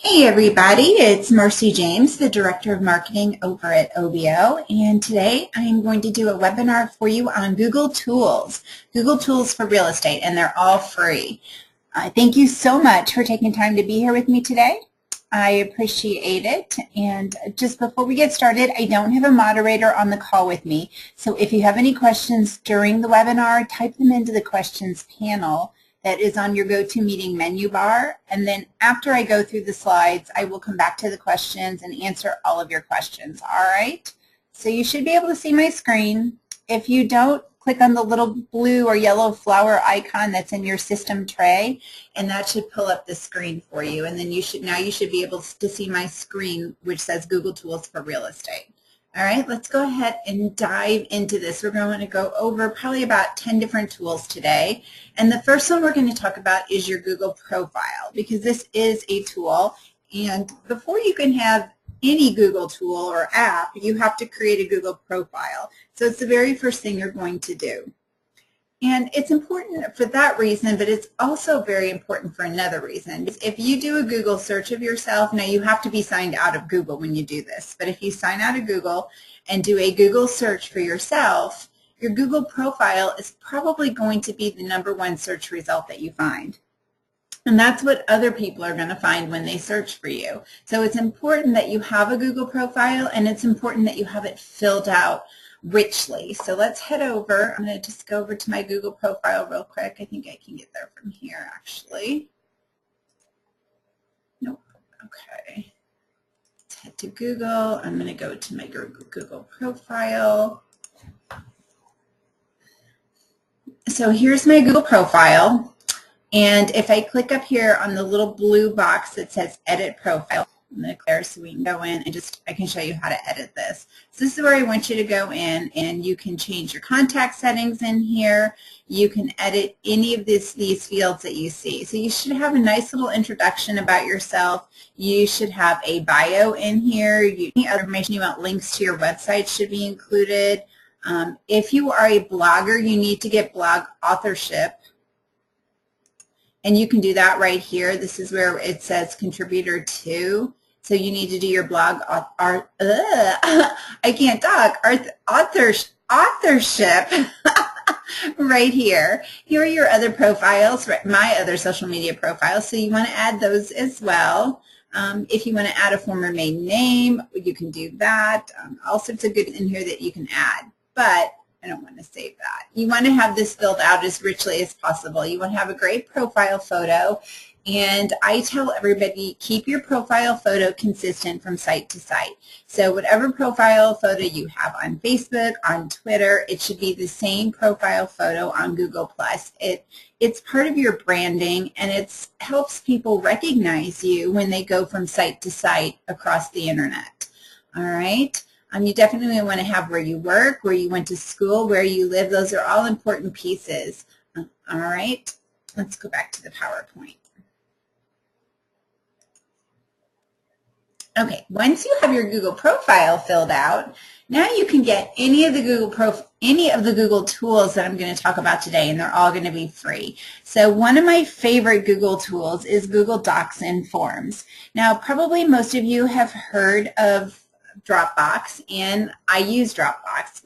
Hey everybody, it's Marcy James, the Director of Marketing over at OBO, and today I am going to do a webinar for you on Google Tools for real estate, and they're all free. Thank you so much for taking time to be here with me today. I appreciate it, and just before we get started, I don't have a moderator on the call with me, so if you have any questions during the webinar, type them into the questions panel that is on your GoToMeeting menu bar, and then after I go through the slides, I will come back to the questions and answer all of your questions, all right? So you should be able to see my screen. If you don't, click on the little blue or yellow flower icon that's in your system tray, and that should pull up the screen for you, and then you should be able to see my screen, which says Google Tools for Real Estate. All right, let's go ahead and dive into this. We're going to go over probably about 10 different tools today. And the first one we're going to talk about is your Google profile, because this is a tool. And before you can have any Google tool or app, you have to create a Google profile. So it's the very first thing you're going to do. And it's important for that reason, but it's also very important for another reason. If you do a Google search of yourself, now you have to be signed out of Google when you do this, but if you sign out of Google and do a Google search for yourself, your Google profile is probably going to be the #1 search result that you find. And that's what other people are going to find when they search for you. So it's important that you have a Google profile, and it's important that you have it filled out richly. So let's head over. I'm going to just go over to my Google profile real quick. I think I can get there from here, actually. Nope. Okay. Let's head to Google. I'm going to go to my Google profile. So here's my Google profile. And if I click up here on the little blue box that says Edit Profile, I'm going to clear so we can go in and I can show you how to edit this. So this is where I want you to go in, and you can change your contact settings in here. You can edit any of these fields that you see. So you should have a nice little introduction about yourself. You should have a bio in here. Any other information you want, links to your website should be included. If you are a blogger, you need to get blog authorship. And you can do that right here. This is where it says contributor to. So you need to do your blog I can't talk. Authorship right here. Here are your other profiles, my other social media profiles. So you want to add those as well. If you want to add a former maiden name, you can do that. All sorts of good in here that you can add. But I don't want to save that. You want to have this filled out as richly as possible. You want to have a great profile photo, and I tell everybody, keep your profile photo consistent from site to site. So whatever profile photo you have on Facebook, on Twitter, it should be the same profile photo on Google+. It's part of your branding, and it helps people recognize you when they go from site to site across the internet. All right? You definitely want to have where you work, where you went to school, where you live. Those are all important pieces. All right, let's go back to the PowerPoint. Okay, once you have your Google profile filled out, now you can get any of the Google tools that I'm going to talk about today, and they're all going to be free. So one of my favorite Google tools is Google Docs and Forms. Now, probably most of you have heard of Dropbox, and I use Dropbox.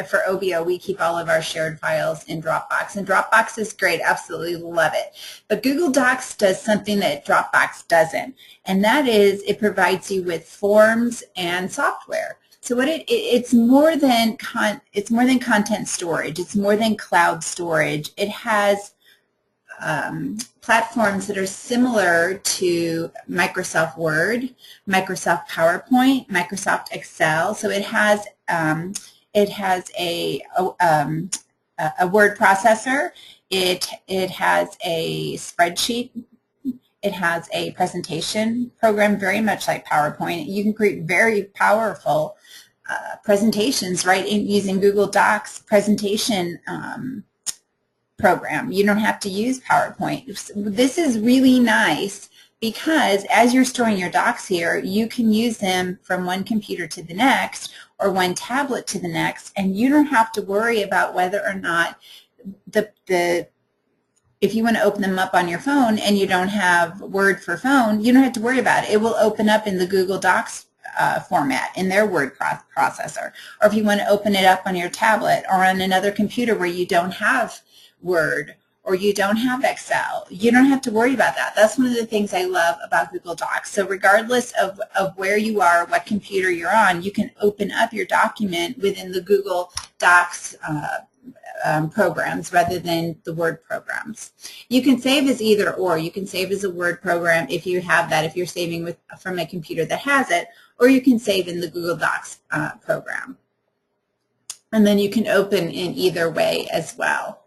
For OBO, we keep all of our shared files in Dropbox, and Dropbox is great. Absolutely love it. But Google Docs does something that Dropbox doesn't, and that is it provides you with forms and software. So what it's more than content storage. It's more than cloud storage. It has platforms that are similar to Microsoft Word, Microsoft PowerPoint, Microsoft Excel. So it has a word processor. It has a spreadsheet. It has a presentation program, very much like PowerPoint. You can create very powerful presentations using Google Docs presentation program. You don't have to use PowerPoint. This is really nice because as you're storing your docs here, you can use them from one computer to the next or one tablet to the next, and you don't have to worry about whether or not the if you want to open them up on your phone and you don't have Word for phone, you don't have to worry about it. It will open up in the Google Docs format in their word processor. Or if you want to open it up on your tablet or on another computer where you don't have Word or you don't have Excel, you don't have to worry about that. That's one of the things I love about Google Docs. So regardless of where you are, what computer you're on, you can open up your document within the Google Docs programs rather than the Word programs. You can save as either or. You can save as a Word program if you have that, if you're saving from a computer that has it, or you can save in the Google Docs program. And then you can open in either way as well.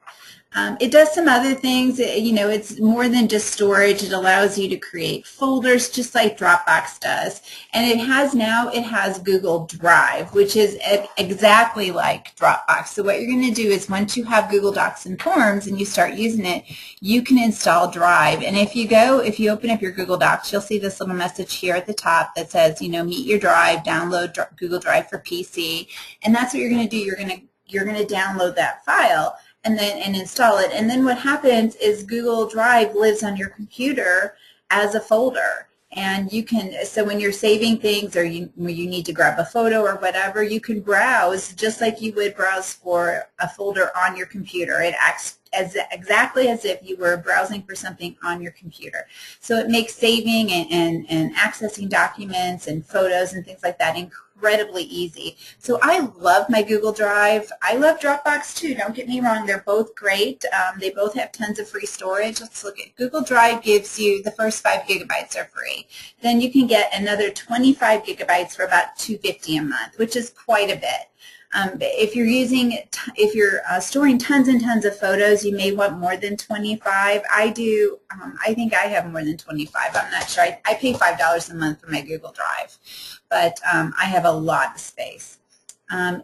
It does some other things. You know, it's more than just storage. It allows you to create folders just like Dropbox does. And it has Google Drive, which is exactly like Dropbox. So what you're going to do is once you have Google Docs and Forms and you start using it, you can install Drive. And if you open up your Google Docs, you'll see this little message here at the top that says, you know, meet your Drive, download Google Drive for PC. And that's what you're going to do. You're going to download that file and install it. And then what happens is Google Drive lives on your computer as a folder. And you can, so when you're saving things or when you need to grab a photo or whatever, you can browse just like you would browse for a folder on your computer. It acts exactly as if you were browsing for something on your computer. So it makes saving and accessing documents and photos and things like that incredibly easy. So I love my Google Drive. I love Dropbox too, don't get me wrong. They're both great. They both have tons of free storage. Let's look at Google Drive. Gives you the first 5 gigabytes are free. Then you can get another 25 gigabytes for about $2.50 a month, which is quite a bit. If you're storing tons and tons of photos, you may want more than 25. I do. I think I have more than 25. I'm not sure. I pay $5 a month for my Google Drive, but I have a lot of space.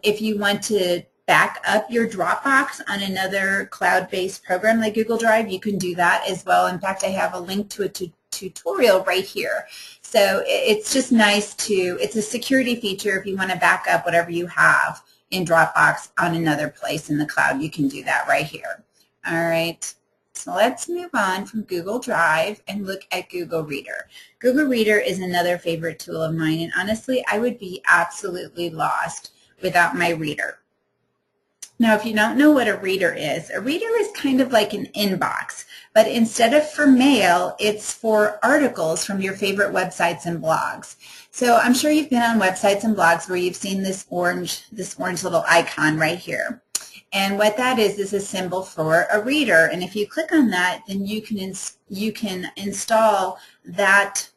If you want to back up your Dropbox on another cloud-based program like Google Drive, you can do that as well. In fact, I have a link to a tutorial right here. So it's just nice it's a security feature if you want to back up whatever you have in Dropbox on another place in the cloud. You can do that right here. All right. So let's move on from Google Drive and look at Google Reader. Google Reader is another favorite tool of mine, and honestly, I would be absolutely lost without my reader. Now, if you don't know what a reader is kind of like an inbox, but instead of for mail, it's for articles from your favorite websites and blogs. So I'm sure you've been on websites and blogs where you've seen this orange little icon right here. And what that is a symbol for a reader. And if you click on that, then you can install that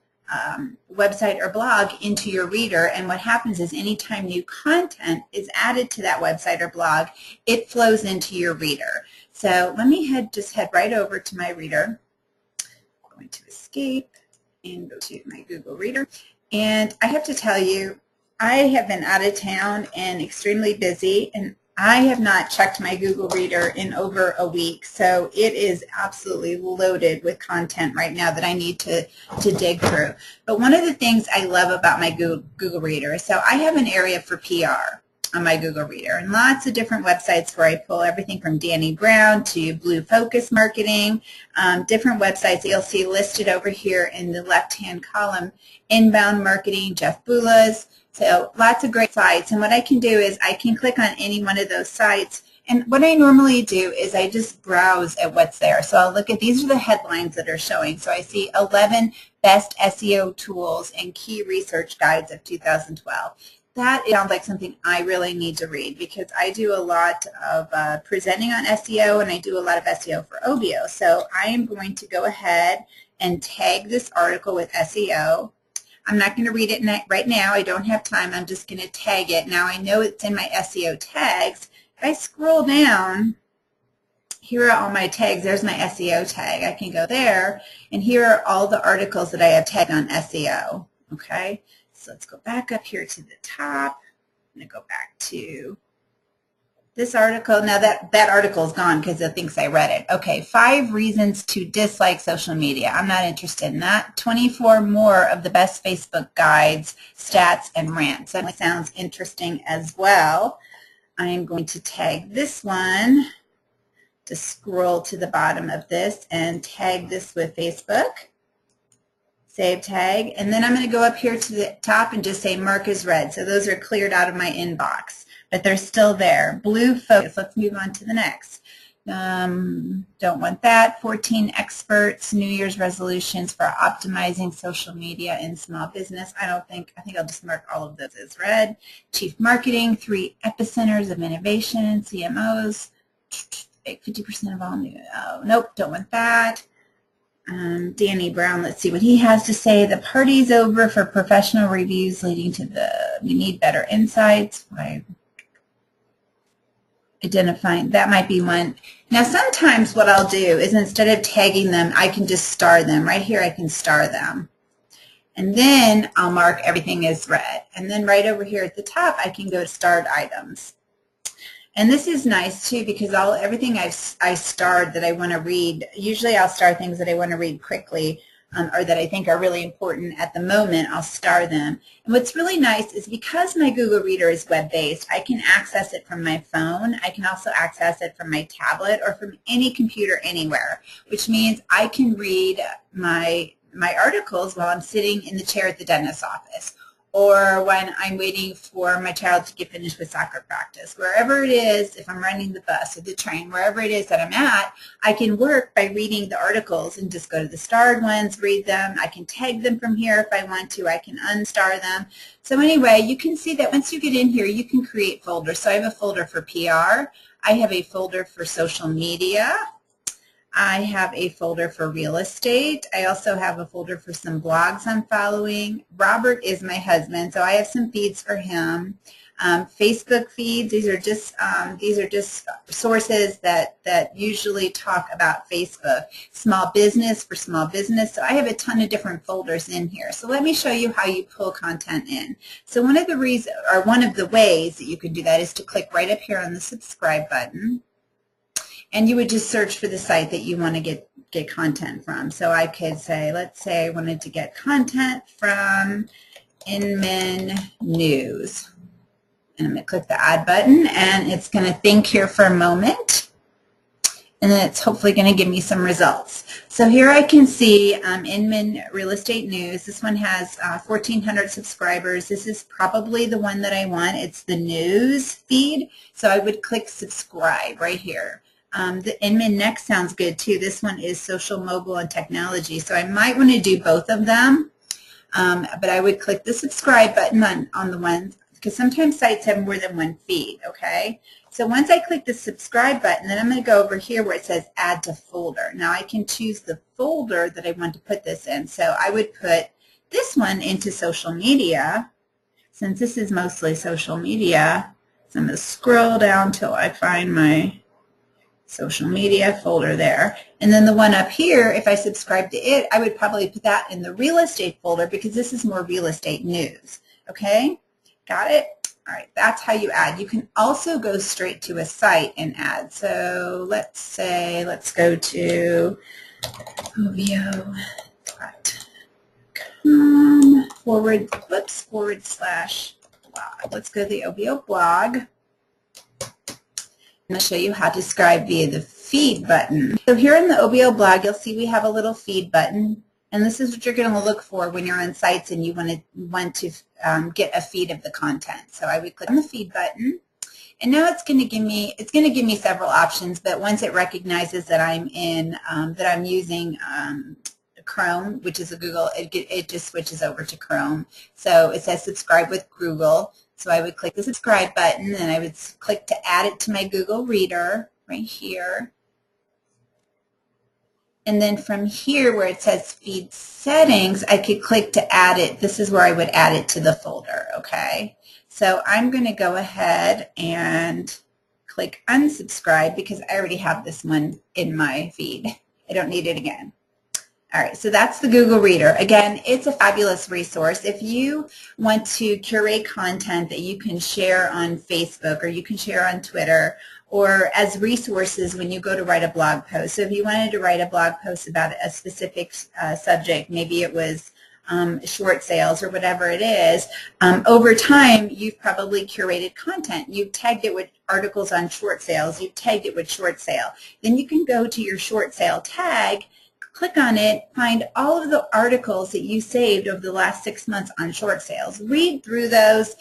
website or blog into your reader, and what happens is anytime new content is added to that website or blog, it flows into your reader. So let me just head right over to my reader. I'm going to escape and go to my Google Reader. And I have to tell you, I have been out of town and extremely busy, and I have not checked my Google Reader in over a week, so it is absolutely loaded with content right now that I need to dig through. But one of the things I love about my Google Reader, so I have an area for PR on my Google Reader, and lots of different websites where I pull everything from Danny Brown to Blue Focus Marketing, different websites that you'll see listed over here in the left-hand column, Inbound Marketing, Jeff Bula's. So lots of great sites, and what I can do is I can click on any one of those sites, and what I normally do is I just browse at what's there. So I'll look at, these are the headlines that are showing. So I see 11 best SEO tools and key research guides of 2012. That sounds like something I really need to read because I do a lot of presenting on SEO, and I do a lot of SEO for OBO. So I am going to go ahead and tag this article with SEO. I'm not going to read it right now. I don't have time. I'm just going to tag it. Now I know it's in my SEO tags. If I scroll down, here are all my tags. There's my SEO tag. I can go there, and here are all the articles that I have tagged on SEO. Okay, so let's go back up here to the top. I'm going to go back to this article. Now that article is gone because it thinks I read it. Okay, 5 reasons to dislike social media. I'm not interested in that. 24 more of the best Facebook guides, stats, and rants. That sounds interesting as well. I'm going to tag this one to scroll to the bottom of this and tag this with Facebook. Save tag. And then I'm going to go up here to the top and just say mark as read. So those are cleared out of my inbox, but they're still there. Blue focus. Let's move on to the next. Don't want that. 14 experts, New Year's resolutions for optimizing social media in small business. I think I'll just mark all of those as read. Chief marketing, 3 epicenters of innovation, CMOs, 50% of all new. Oh, nope, don't want that. Danny Brown, let's see what he has to say. The party's over for professional reviews leading to we need better insights. Identifying, that might be one. Now sometimes what I'll do is instead of tagging them, I can just star them. Right here I can star them. And then I'll mark everything as read. And then right over here at the top I can go to starred items. And this is nice too because everything I starred that I want to read, usually I'll star things that I want to read quickly or that I think are really important at the moment, I'll star them. And what's really nice is because my Google Reader is web-based, I can access it from my phone. I can also access it from my tablet or from any computer anywhere, which means I can read my articles while I'm sitting in the chair at the dentist's office, or when I'm waiting for my child to get finished with soccer practice. Wherever it is, if I'm running the bus or the train, wherever it is that I'm at, I can work by reading the articles and just go to the starred ones, read them. I can tag them from here if I want to. I can unstar them. So anyway, you can see that once you get in here, you can create folders. So I have a folder for PR. I have a folder for social media. I have a folder for real estate. I also have a folder for some blogs I'm following. Robert is my husband, so I have some feeds for him. Facebook feeds, these are just sources that usually talk about Facebook. Small business for small business. So I have a ton of different folders in here. So let me show you how you pull content in. So one of the ways that you can do that is to click right up here on the subscribe button. And you would just search for the site that you want to get content from. So I could say, let's say I wanted to get content from Inman News. And I'm going to click the add button, and it's going to think here for a moment. And then it's hopefully going to give me some results. So here I can see Inman Real Estate News. This one has 1,400 subscribers. This is probably the one that I want. It's the news feed. So I would click subscribe right here. The Inman Next sounds good too. This one is social, mobile, and technology. So I might want to do both of them, but I would click the subscribe button on the ones, because sometimes sites have more than one feed, okay? So once I click the subscribe button, then I'm going to go over here where it says add to folder. Now I can choose the folder that I want to put this in. So I would put this one into social media, since this is mostly social media. So I'm going to scroll down till I find my social media folder there. And then the one up here, if I subscribe to it, I would probably put that in the real estate folder because this is more real estate news. Okay? Got it? All right, that's how you add. You can also go straight to a site and add. So let's go to ovio.com /blog. Let's go to the OVO blog. I'm going to show you how to subscribe via the feed button. So here in the OBO blog, you'll see we have a little feed button, and this is what you're going to look for when you're on sites and you want to get a feed of the content. So I would click on the feed button, and now it's going to give me several options. But once it recognizes that I'm using Chrome, which is a Google, it just switches over to Chrome. So it says subscribe with Google. So I would click the subscribe button, and I would click to add it to my Google Reader right here. And then from here where it says feed settings, I could click to add it. This is where I would add it to the folder, okay? So I'm going to go ahead and click unsubscribe because I already have this one in my feed. I don't need it again. All right, so that's the Google Reader. Again, it's a fabulous resource. If you want to curate content that you can share on Facebook or you can share on Twitter or as resources when you go to write a blog post. So if you wanted to write a blog post about a specific subject, maybe it was short sales or whatever it is, over time you've probably curated content. You've tagged it with articles on short sales. You've tagged it with short sale. Then you can go to your short sale tag, click on it, find all of the articles that you saved over the last 6 months on short sales. Read through those.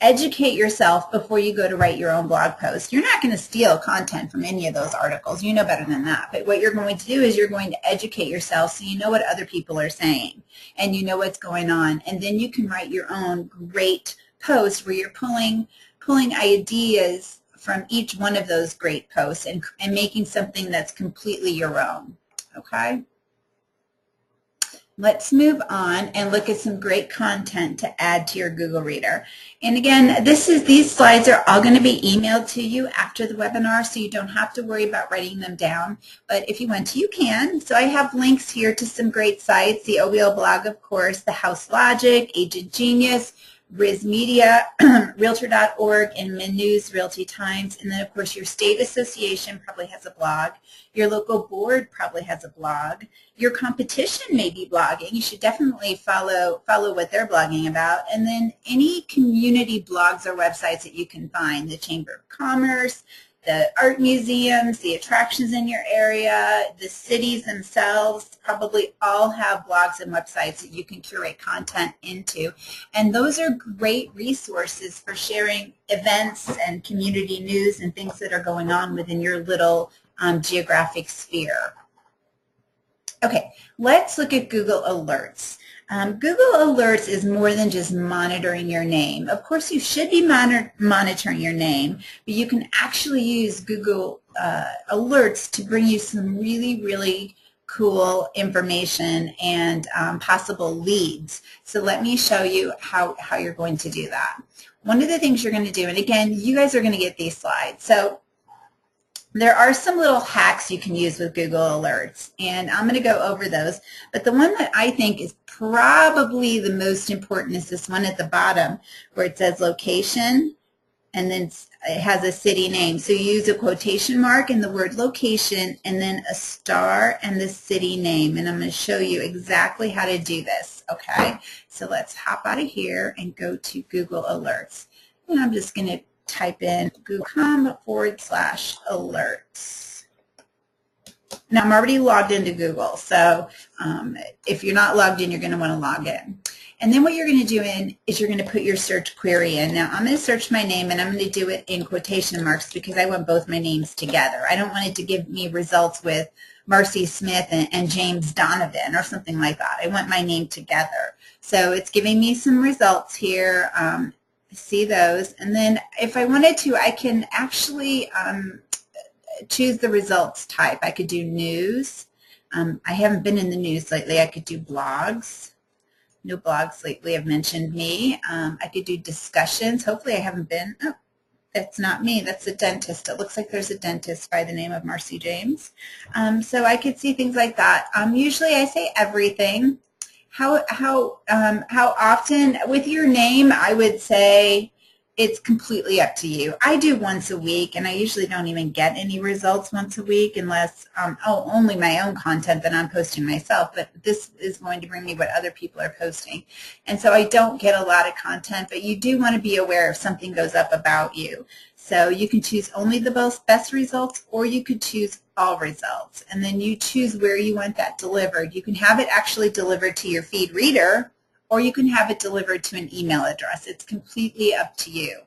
Educate yourself before you go to write your own blog post. You're not going to steal content from any of those articles. You know better than that. But what you're going to do is you're going to educate yourself so you know what other people are saying and you know what's going on. And then you can write your own great post where you're pulling ideas from each one of those great posts and making something that's completely your own. Okay? Let's move on and look at some great content to add to your Google Reader. And again, these slides are all going to be emailed to you after the webinar, so you don't have to worry about writing them down. But if you want to, you can. So I have links here to some great sites, the OBO blog, of course, the House Logic, Agent Genius, Riz Media, Realtor.org, and MidNews Realty Times. And then, of course, your state association probably has a blog. Your local board probably has a blog. Your competition may be blogging. You should definitely follow what they're blogging about. And then any community blogs or websites that you can find, the Chamber of Commerce, the art museums, the attractions in your area, the cities themselves probably all have blogs and websites that you can curate content into. And those are great resources for sharing events and community news and things that are going on within your little geographic sphere. Okay, let's look at Google Alerts. Google Alerts is more than just monitoring your name. Of course, you should be monitoring your name, but you can actually use Google Alerts to bring you some really, really cool information and possible leads. So let me show you how you're going to do that. One of the things you're going to do, and again, you guys are going to get these slides. So there are some little hacks you can use with Google Alerts, and I'm going to go over those. But the one that I think is probably the most important is this one at the bottom where it says location, and then it has a city name. So you use a quotation mark in the word location, and then a star and the city name. And I'm going to show you exactly how to do this, okay? So let's hop out of here and go to Google Alerts. And I'm just going to type in google.com/alerts. Now I'm already logged into Google, so if you're not logged in, you're going to want to log in. And then what you're going to do is you're going to put your search query in. Now I'm going to search my name, and I'm going to do it in quotation marks because I want both my names together. I don't want it to give me results with Marcy Smith and James Donovan or something like that. I want my name together. So it's giving me some results here. See those, and then if I wanted to, I can actually choose the results type. I could do news. I haven't been in the news lately. I could do blogs. No blogs lately have mentioned me. I could do discussions. Hopefully I haven't been. Oh, that's not me. That's a dentist. It looks like there's a dentist by the name of Marcy James. So I could see things like that. Usually I say everything. How often with your name, I would say it's completely up to you. I do once a week, and I usually don't even get any results once a week unless, only my own content that I'm posting myself, but this is going to bring me what other people are posting. And so I don't get a lot of content, but you do want to be aware if something goes up about you. So you can choose only the best results, or you could choose all results, and then you choose where you want that delivered. You can have it actually delivered to your feed reader, or you can have it delivered to an email address. It's completely up to you,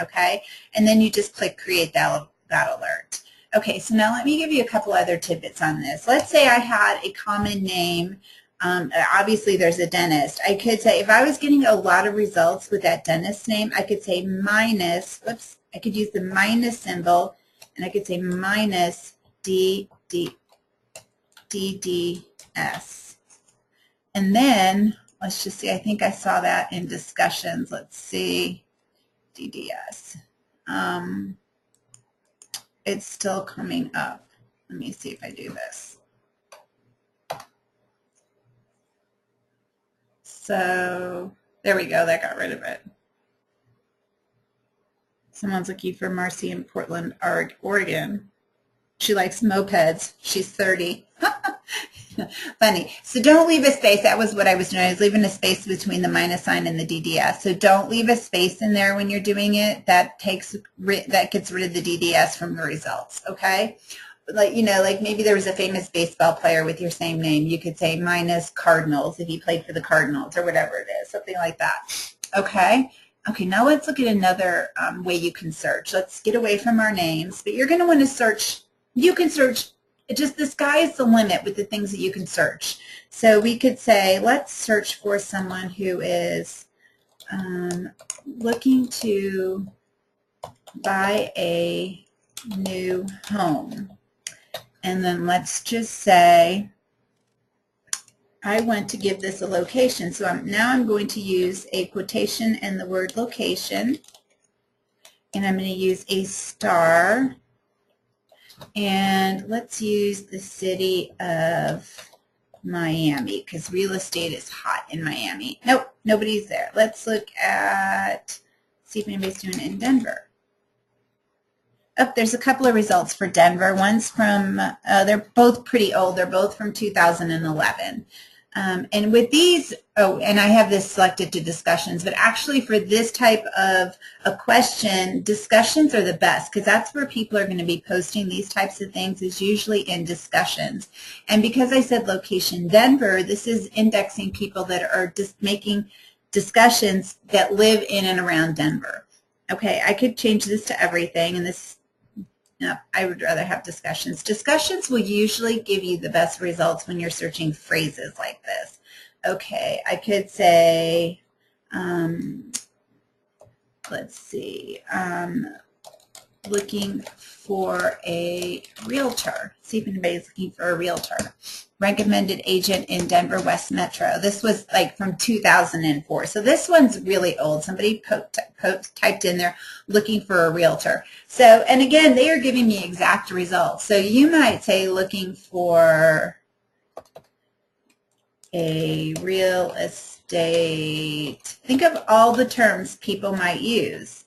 okay? And then you just click create that alert. Okay, so now let me give you a couple other tidbits on this. Let's say I had a common name. Obviously, there's a dentist. I could say if I was getting a lot of results with that dentist name, I could say minus, whoops, I could use the minus symbol, and I could say minus DDS. And then, let's just see, I think I saw that in discussions. Let's see, DDS. It's still coming up. Let me see if I do this. So there we go, that got rid of it. Someone's looking for Marcy in Portland, Oregon. She likes mopeds. She's 30. Funny. So don't leave a space. That was what I was doing. I was leaving a space between the minus sign and the DDS. So don't leave a space in there when you're doing it. That gets rid of the DDS from the results. Okay. Like, you know, like maybe there was a famous baseball player with your same name. You could say minus Cardinals if you played for the Cardinals or whatever it is, something like that. Okay. Okay, now let's look at another way you can search. Let's get away from our names, but you're going to want to search. You can search. Just the sky is the limit with the things that you can search. So we could say, let's search for someone who is looking to buy a new home. And then let's just say, I want to give this a location. So now I'm going to use a quotation and the word location. And I'm going to use a star. And let's use the city of Miami because real estate is hot in Miami. Nope, nobody's there. Let's look at, see if anybody's doing it in Denver. Oh, there's a couple of results for Denver. One's from, they're both pretty old. They're both from 2011. And with these, oh, and I have this selected to discussions, but actually for this type of a question, discussions are the best because that's where people are going to be posting these types of things is usually in discussions. And because I said location Denver, this is indexing people that are just making discussions that live in and around Denver. Okay, I could change this to everything, and this, no, I would rather have discussions. Discussions will usually give you the best results when you're searching phrases like this. Okay, I could say, let's see, looking for a realtor. See if anybody's looking for a realtor. Recommended agent in Denver West Metro. This was like from 2004. So this one's really old. Somebody typed in there looking for a realtor. So, and again, they are giving me exact results. So you might say looking for a real estate. Think of all the terms people might use.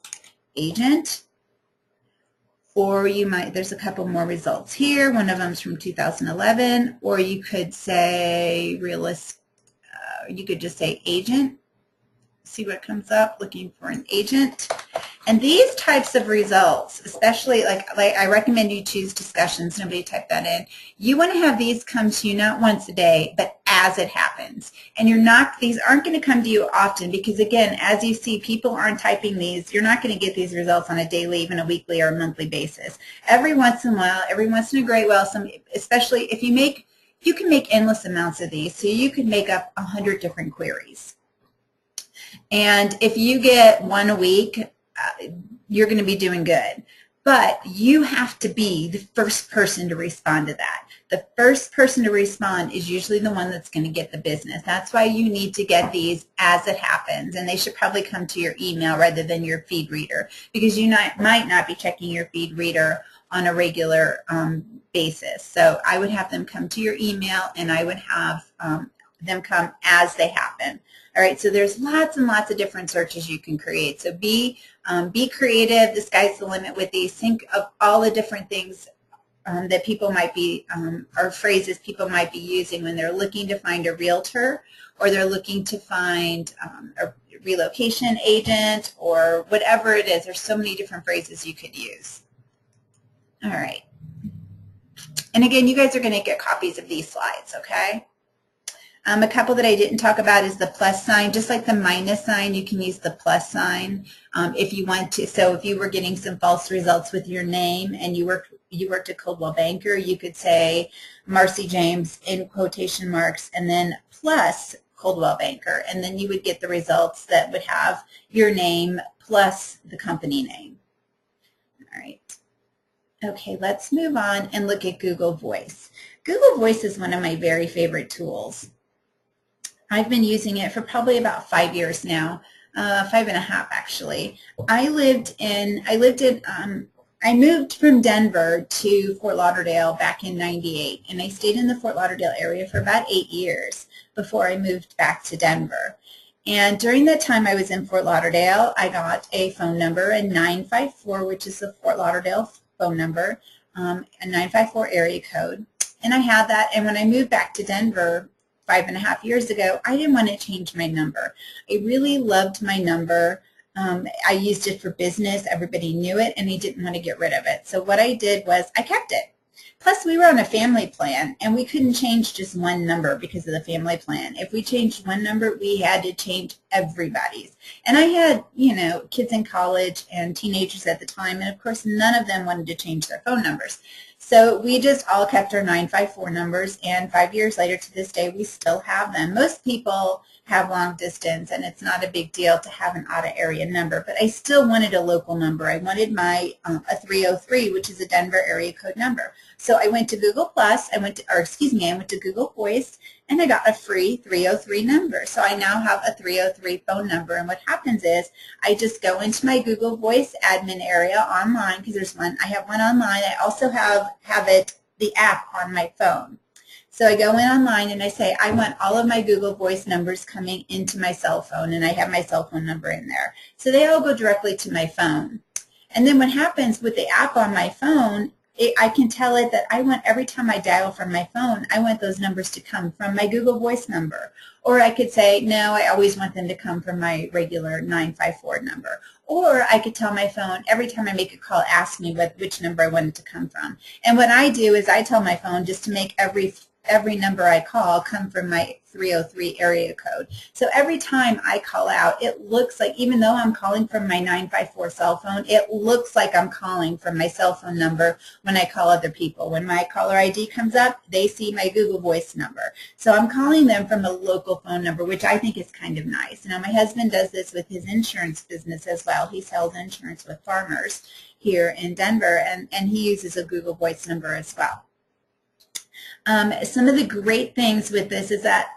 Agent. Or you might, there's a couple more results here. One of them's from 2011. Or you could say you could just say agent. See what comes up, looking for an agent. And these types of results, especially like I recommend you choose discussions. Nobody typed that in. You want to have these come to you not once a day, but as it happens. And these aren't going to come to you often because again, as you see, people aren't typing these. You're not going to get these results on a daily, even a weekly or a monthly basis. Every once in a while, every once in a great while, especially if you can make endless amounts of these. So you could make up 100 different queries. And if you get one a week, you're going to be doing good. But you have to be the first person to respond to that. The first person to respond is usually the one that's going to get the business. That's why you need to get these as it happens. And they should probably come to your email rather than your feed reader because you might not be checking your feed reader on a regular basis. So I would have them come to your email and I would have them come as they happen. All right, so there's lots and lots of different searches you can create. So be creative. The sky's the limit with these. Think of all the different things that people might be, or phrases people might be using when they're looking to find a realtor or they're looking to find a relocation agent or whatever it is. There's so many different phrases you could use. All right. And again, you guys are going to get copies of these slides, okay? A couple that I didn't talk about is the plus sign. Just like the minus sign, you can use the plus sign if you want to. So if you were getting some false results with your name and you worked at Coldwell Banker, you could say Marcy James in quotation marks and then plus Coldwell Banker, and then you would get the results that would have your name plus the company name. All right. Okay, let's move on and look at Google Voice. Google Voice is one of my very favorite tools. I've been using it for probably about 5 years now, 5.5 actually. I moved from Denver to Fort Lauderdale back in '98, and I stayed in the Fort Lauderdale area for about 8 years before I moved back to Denver. And during that time I was in Fort Lauderdale, I got a phone number, a 954, which is the Fort Lauderdale phone number, a 954 area code. And I had that, and when I moved back to Denver 5.5 years ago, I didn't want to change my number. I really loved my number. I used it for business. Everybody knew it, and I didn't want to get rid of it. So what I did was I kept it. Plus, we were on a family plan, and we couldn't change just one number because of the family plan. If we changed one number, we had to change everybody's. And I had, kids in college and teenagers at the time, and of course, none of them wanted to change their phone numbers. So we just all kept our 954 numbers, and 5 years later to this day, we still have them. Most people have long distance, and it's not a big deal to have an out-of-area number, but I still wanted a local number. I wanted my a 303, which is a Denver area code number. So I went to Google Plus, I went to Google Voice, and I got a free 303 number. So I now have a 303 phone number, and what happens is I just go into my Google Voice admin area online, because I have one online. I also have the app on my phone. So I go in online and I say, I want all of my Google Voice numbers coming into my cell phone, and I have my cell phone number in there. So they all go directly to my phone. And then what happens with the app on my phone, I can tell it that I want, every time I dial from my phone, I want those numbers to come from my Google Voice number. Or I could say, no, I always want them to come from my regular 954 number. Or I could tell my phone, every time I make a call, ask me which number I want it to come from. And what I do is I tell my phone just to make every number I call come from my 303 area code. So every time I call out, it looks like, even though I'm calling from my 954 cell phone, it looks like I'm calling from my cell phone number when I call other people. When my caller ID comes up, they see my Google Voice number. So I'm calling them from a local phone number, which I think is kind of nice. Now, my husband does this with his insurance business as well. He sells insurance with farmers here in Denver, and he uses a Google Voice number as well. Some of the great things with this is that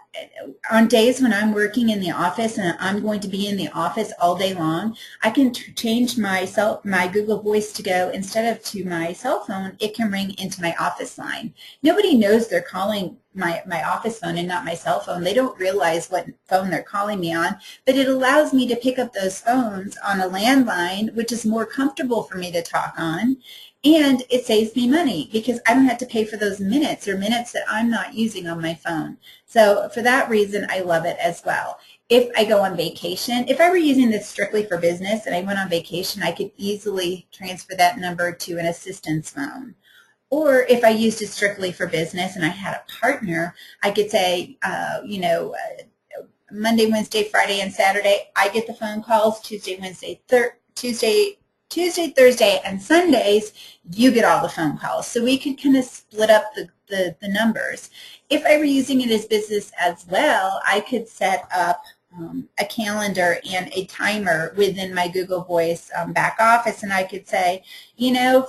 on days when I'm working in the office and I'm going to be in the office all day long, I can change my Google Voice to go, instead of to my cell phone, it can ring into my office line. Nobody knows they're calling my office phone and not my cell phone. They don't realize what phone they're calling me on, but it allows me to pick up those phones on a landline, which is more comfortable for me to talk on. And it saves me money because I don't have to pay for those minutes that I'm not using on my phone. So for that reason, I love it as well. If I go on vacation, if I were using this strictly for business and I went on vacation, I could easily transfer that number to an assistant's phone. Or if I used it strictly for business and I had a partner, I could say, Monday, Wednesday, Friday, and Saturday, I get the phone calls. Tuesday, Thursday, and Sundays, you get all the phone calls. So we could kind of split up the numbers. If I were using it as business as well, I could set up a calendar and a timer within my Google Voice back office, and I could say,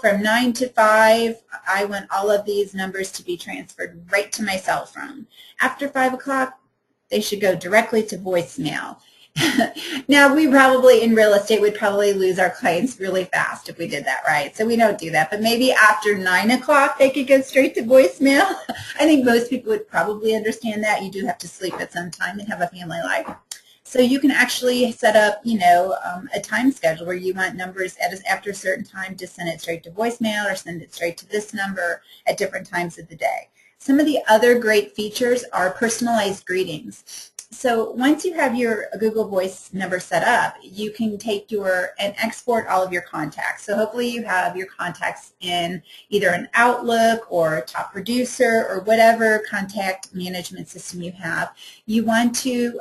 from 9 to 5, I want all of these numbers to be transferred right to my cell phone. After 5 o'clock, they should go directly to voicemail. Now, we probably, in real estate, would probably lose our clients really fast if we did that, right? So we don't do that. But maybe after 9 o'clock, they could go straight to voicemail. I think most people would probably understand that. You do have to sleep at some time and have a family life. So you can actually set up, a time schedule where you want numbers after a certain time to send it straight to voicemail or send it straight to this number at different times of the day. Some of the other great features are personalized greetings. So once you have your Google Voice number set up, you can take and export all of your contacts. So hopefully you have your contacts in either an Outlook or Top Producer or whatever contact management system you have. You want to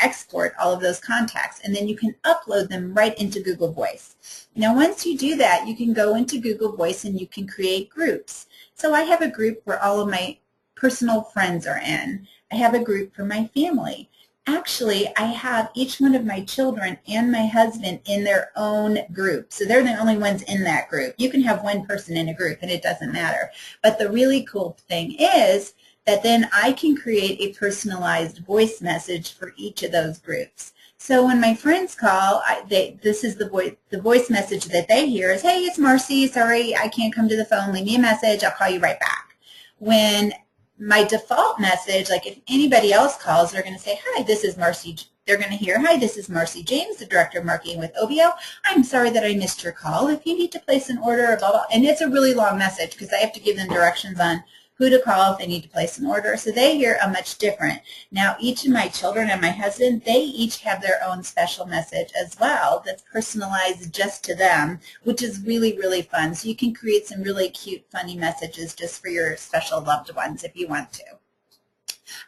export all of those contacts, and then you can upload them right into Google Voice. Now, once you do that, you can go into Google Voice and you can create groups. So I have a group where all of my personal friends are in. I have a group for my family. Actually, I have each one of my children and my husband in their own group. So they're the only ones in that group. You can have one person in a group and it doesn't matter. But the really cool thing is that then I can create a personalized voice message for each of those groups. So when my friends call, this is the voice message that they hear is, hey, it's Marcy. Sorry, I can't come to the phone. Leave me a message. I'll call you right back. When my default message, like if anybody else calls, they're going to say, hi, this is Marcy. They're going to hear, hi, this is Marcy James, the Director of Marketing with OBO. I'm sorry that I missed your call. If you need to place an order, blah, blah. And it's a really long message because I have to give them directions on who to call if they need to place an order. So they hear a much different. Now, each of my children and my husband, they each have their own special message as well that's personalized just to them, which is really, really fun. So you can create some really cute, funny messages just for your special loved ones if you want to.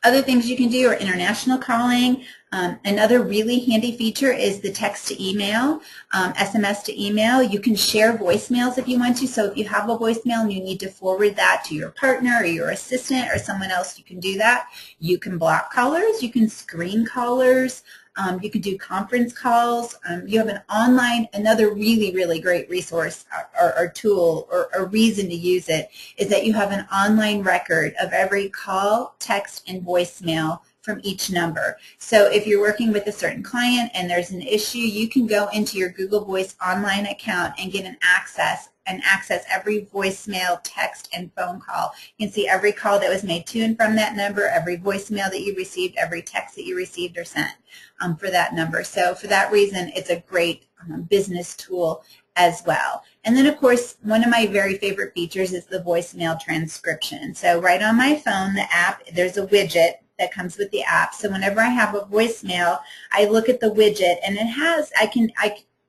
Other things you can do are international calling. Another really handy feature is the text to email, SMS to email. You can share voicemails if you want to. So if you have a voicemail and you need to forward that to your partner or your assistant or someone else, you can do that. You can block callers. You can screen callers. You can do conference calls. You have an online, another really, really great resource or tool or a reason to use it is that you have an online record of every call, text, and voicemail from each number. So if you're working with a certain client and there's an issue, you can go into your Google Voice online account and get an access every voicemail, text, and phone call. You can see every call that was made to and from that number, every voicemail that you received, every text that you received or sent for that number. So for that reason, it's a great business tool as well. And then, of course, one of my very favorite features is the voicemail transcription. So right on my phone, the app, there's a widget that comes with the app. So whenever I have a voicemail, I look at the widget, and it has, I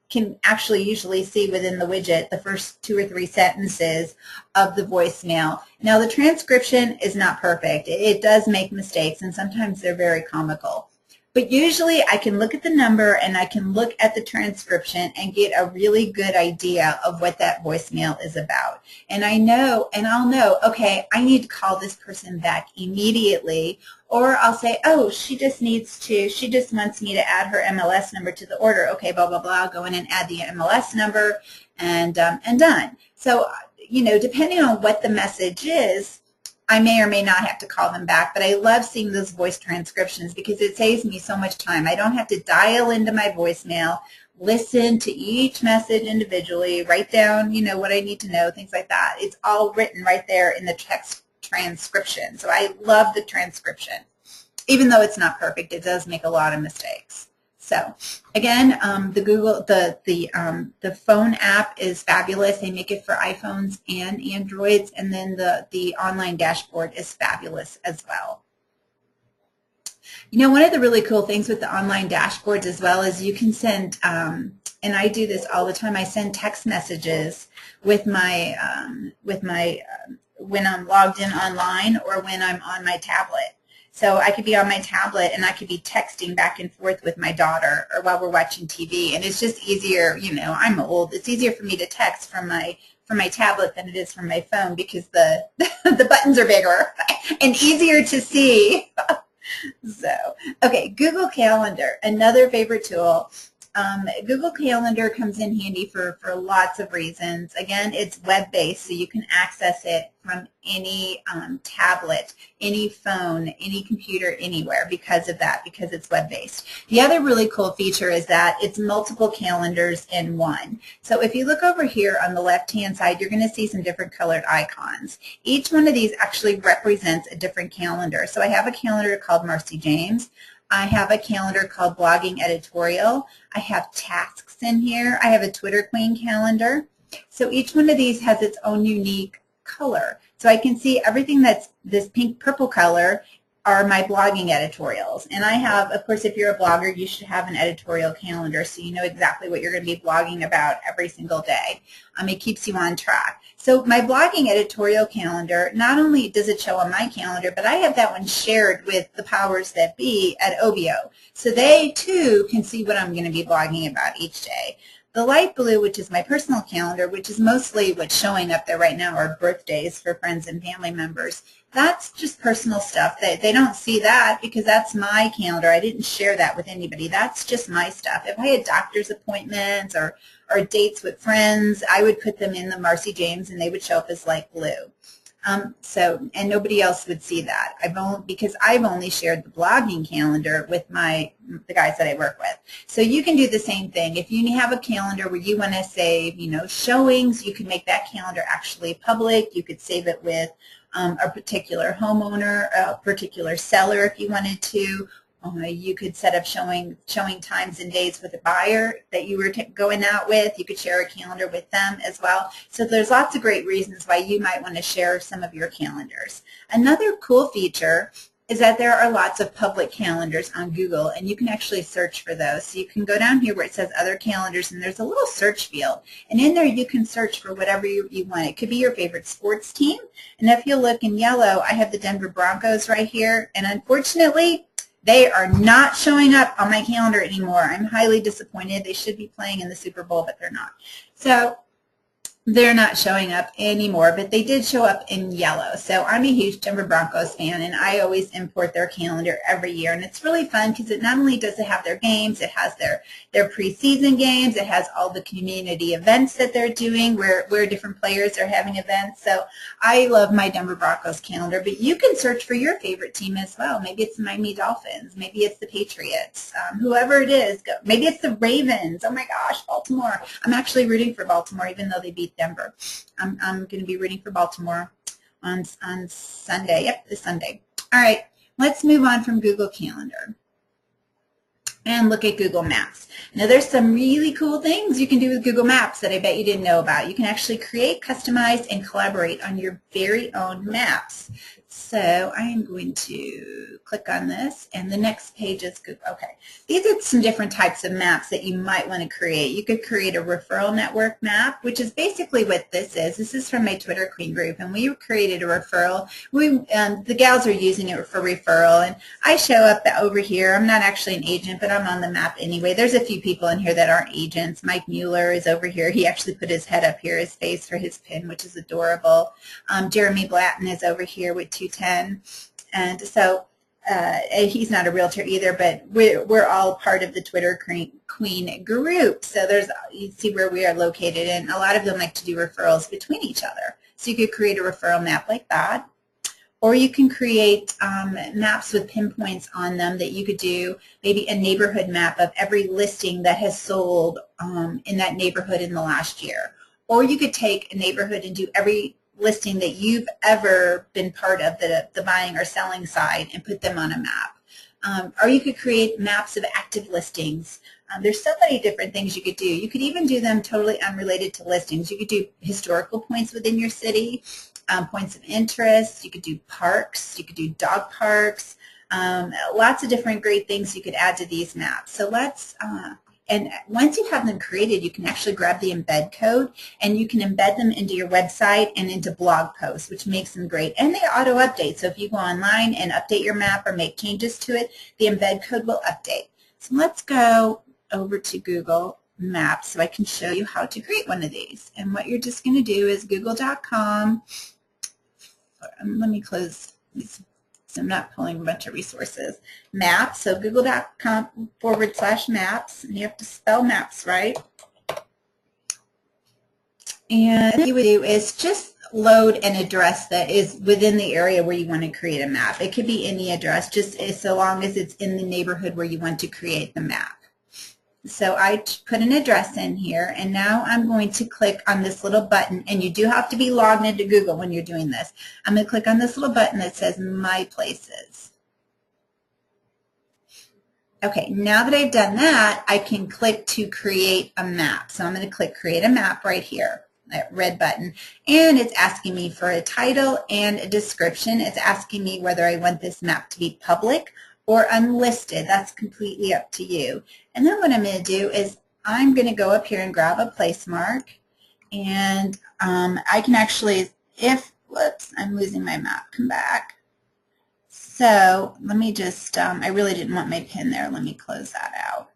can actually usually see within the widget the first 2 or 3 sentences of the voicemail. Now, the transcription is not perfect. It does make mistakes, and sometimes they're very comical. But usually I can look at the number and I can look at the transcription and get a really good idea of what that voicemail is about. And I'll know, okay, I need to call this person back immediately, or I'll say, oh, she just wants me to add her MLS number to the order. Okay, blah, blah, blah, I'll go in and add the MLS number and done. So, you know, depending on what the message is, I may or may not have to call them back, but I love seeing those voice transcriptions because it saves me so much time. I don't have to dial into my voicemail, listen to each message individually, write down, you know, what I need to know, things like that. It's all written right there in the text transcription. So I love the transcription. Even though it's not perfect, it does make a lot of mistakes. So again, the phone app is fabulous. They make it for iPhones and Androids, and then the online dashboard is fabulous as well. You know, one of the really cool things with the online dashboards as well is you can send, and I do this all the time, I send text messages with my when I'm logged in online or when I'm on my tablet. So I could be on my tablet and I could be texting back and forth with my daughter or while we're watching TV. And it's just easier, you know, I'm old. It's easier for me to text from my tablet than it is from my phone because the buttons are bigger and easier to see. So, okay, Google Calendar, another favorite tool. Google Calendar comes in handy for lots of reasons. Again, it's web-based, so you can access it from any tablet, any phone, any computer, anywhere because of that, because it's web-based. The other really cool feature is that it's multiple calendars in one. So if you look over here on the left-hand side, you're going to see some different colored icons. Each one of these actually represents a different calendar. So I have a calendar called Marcy James. I have a calendar called Blogging Editorial. I have tasks in here. I have a Twitter Queen calendar. So each one of these has its own unique color. So I can see everything that's this pink purple color are my blogging editorials. And I have, of course, if you're a blogger, you should have an editorial calendar so you know exactly what you're going to be blogging about every single day. It keeps you on track. So my blogging editorial calendar, not only does it show on my calendar, but I have that one shared with the powers that be at OBO. So they, too, can see what I'm going to be blogging about each day. The light blue, which is my personal calendar, which is mostly what's showing up there right now, are birthdays for friends and family members. That's just personal stuff. They don't see that because that's my calendar. I didn't share that with anybody. That's just my stuff. If I had doctor's appointments or dates with friends, I would put them in the Marcy James and they would show up as light blue. And nobody else would see that. Because I've only shared the blogging calendar with the guys that I work with. So you can do the same thing. If you have a calendar where you want to save, showings, you can make that calendar actually public. You could save it with a particular homeowner, a particular seller if you wanted to, You could set up showing times and days with a buyer that you were going out with. You could share a calendar with them as well. So there's lots of great reasons why you might want to share some of your calendars. Another cool feature is that there are lots of public calendars on Google, and you can actually search for those. So you can go down here where it says other calendars, and there's a little search field. And in there you can search for whatever you want. It could be your favorite sports team. And if you look in yellow, I have the Denver Broncos right here. And unfortunately, they are not showing up on my calendar anymore. I'm highly disappointed. They should be playing in the Super Bowl, but they're not. So they're not showing up anymore, but they did show up in yellow. So I'm a huge Denver Broncos fan, and I always import their calendar every year. And it's really fun because it not only does it have their games, it has their preseason games, it has all the community events that they're doing where different players are having events. So I love my Denver Broncos calendar, but you can search for your favorite team as well. Maybe it's the Miami Dolphins, maybe it's the Patriots, whoever it is. Maybe it's the Ravens. Oh my gosh, Baltimore. I'm actually rooting for Baltimore even though they beat Denver. I'm going to be rooting for Baltimore on Sunday. Yep, this Sunday. All right, let's move on from Google Calendar and look at Google Maps. Now there's some really cool things you can do with Google Maps that I bet you didn't know about. You can actually create, customize, and collaborate on your very own maps. So I am going to click on this, and the next page is Google. Okay, these are some different types of maps that you might want to create. You could create a referral network map, which is basically what this is. This is from my Twitter Queen group, and we created a referral. The gals are using it for referral, and I show up over here. I'm not actually an agent, but I'm on the map anyway. There's a few people in here that aren't agents. Mike Mueller is over here. He actually put his head up here, his face for his pin, which is adorable. Jeremy Blatton is over here with 210. And so he's not a realtor either, but we're all part of the Twitter Queen group. So you see where we are located, and a lot of them like to do referrals between each other. So you could create a referral map like that. Or you can create maps with pinpoints on them that you could do, maybe a neighborhood map of every listing that has sold in that neighborhood in the last year. Or you could take a neighborhood and do every listing that you've ever been part of, the buying or selling side, and put them on a map. Or you could create maps of active listings. There's so many different things you could do. You could even do them totally unrelated to listings. You could do historical points within your city, points of interest. You could do parks. You could do dog parks. Lots of different great things you could add to these maps. So and once you have them created, you can actually grab the embed code, and you can embed them into your website and into blog posts, which makes them great. And they auto-update. So if you go online and update your map or make changes to it, the embed code will update. So let's go over to Google Maps so I can show you how to create one of these. And what you're just going to do is google.com. Let me close these. So I'm not pulling a bunch of resources. Maps, so google.com/maps, and you have to spell maps right. And what you would do is just load an address that is within the area where you want to create a map. It could be any address, just so long as it's in the neighborhood where you want to create the map. So I put an address in here, and now I'm going to click on this little button, and you do have to be logged into Google when you're doing this. I'm going to click on this little button that says My Places. Okay, now that I've done that, I can click to create a map. So I'm going to click Create a Map right here, that red button, and it's asking me for a title and a description. It's asking me whether I want this map to be public or unlisted. That's completely up to you. And then what I'm going to do is I'm going to go up here and grab a place mark, and I can actually, whoops, I'm losing my map, come back. So let me just, I really didn't want my pin there. Let me close that out.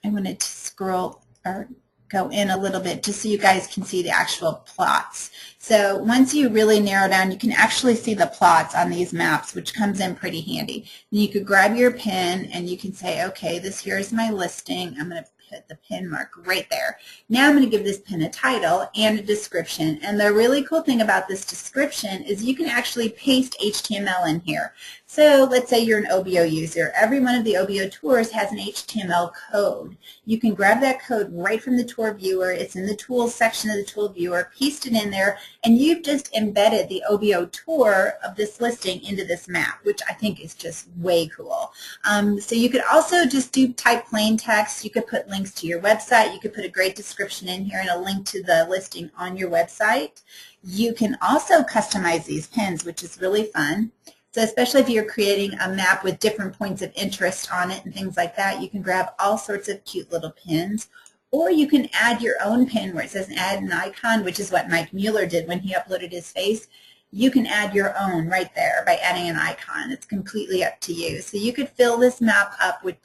I wanted to scroll or go in a little bit just so you guys can see the actual plots. So once you really narrow down, you can actually see the plots on these maps, which comes in pretty handy. And you could grab your pin and you can say, okay, here's my listing. I'm going to put the pin mark right there. Now I'm going to give this pin a title and a description. And the really cool thing about this description is you can actually paste HTML in here. So let's say you're an OBO user. Every one of the OBO tours has an HTML code. You can grab that code right from the tour viewer. It's in the tools section of the tool viewer, paste it in there, and you've just embedded the OBO tour of this listing into this map, which I think is just way cool. So you could also just type plain text. You could put links to your website. You could put a great description in here and a link to the listing on your website. You can also customize these pins, which is really fun. So especially if you're creating a map with different points of interest on it and things like that, you can grab all sorts of cute little pins. Or you can add your own pin where it says add an icon, which is what Mike Mueller did when he uploaded his face. You can add your own right there by adding an icon. It's completely up to you. So you could fill this map up with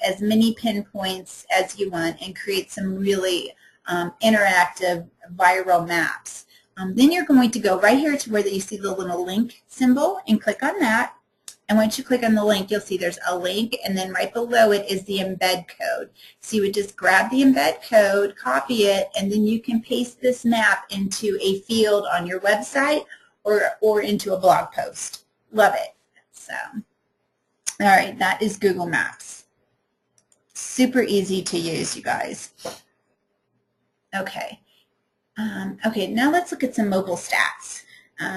as many pinpoints as you want and create some really interactive viral maps. Then you're going to go right here to where you see the little link symbol and click on that. And once you click on the link, you'll see there's a link, and then right below it is the embed code. So you would just grab the embed code, copy it, and then you can paste this map into a field on your website or into a blog post. Love it. So, all right, that is Google Maps. Super easy to use, you guys. Okay. Okay, now let's look at some mobile stats.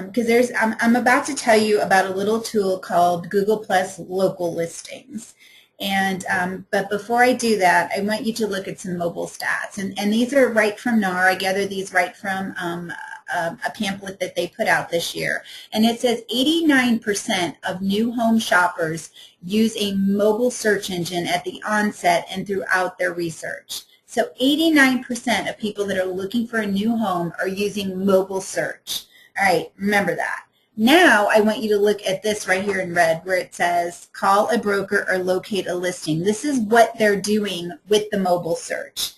Because I'm about to tell you about a little tool called Google Plus Local Listings. And but before I do that, I want you to look at some mobile stats. And these are right from NAR. I gather these right from a pamphlet that they put out this year. And it says 89% of new home shoppers use a mobile search engine at the onset and throughout their research. So 89% of people that are looking for a new home are using mobile search. All right, remember that. Now I want you to look at this right here in red where it says call a broker or locate a listing. This is what they're doing with the mobile search.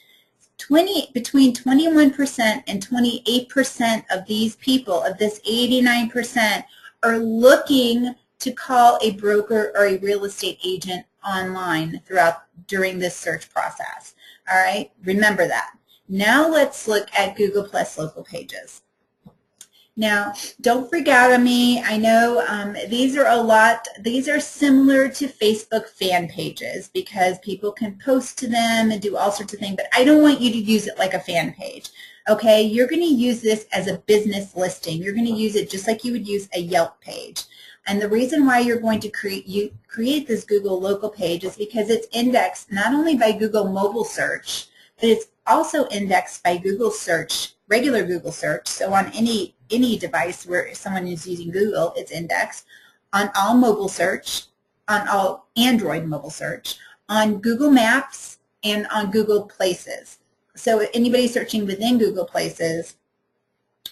Between 21% and 28% of these people, of this 89%, are looking to call a broker or a real estate agent online during this search process. All right, remember that. Now let's look at Google Plus local pages. Now, don't freak out on me. I know these are similar to Facebook fan pages because people can post to them and do all sorts of things, but I don't want you to use it like a fan page. Okay, you're going to use this as a business listing. You're going to use it just like you would use a Yelp page. And the reason why you're going to create this Google local page is because it's indexed not only by Google mobile search, but it's also indexed by Google search, regular Google search. So on any device where someone is using Google, it's indexed. On all mobile search, on all Android mobile search, on Google Maps, and on Google Places. So anybody searching within Google Places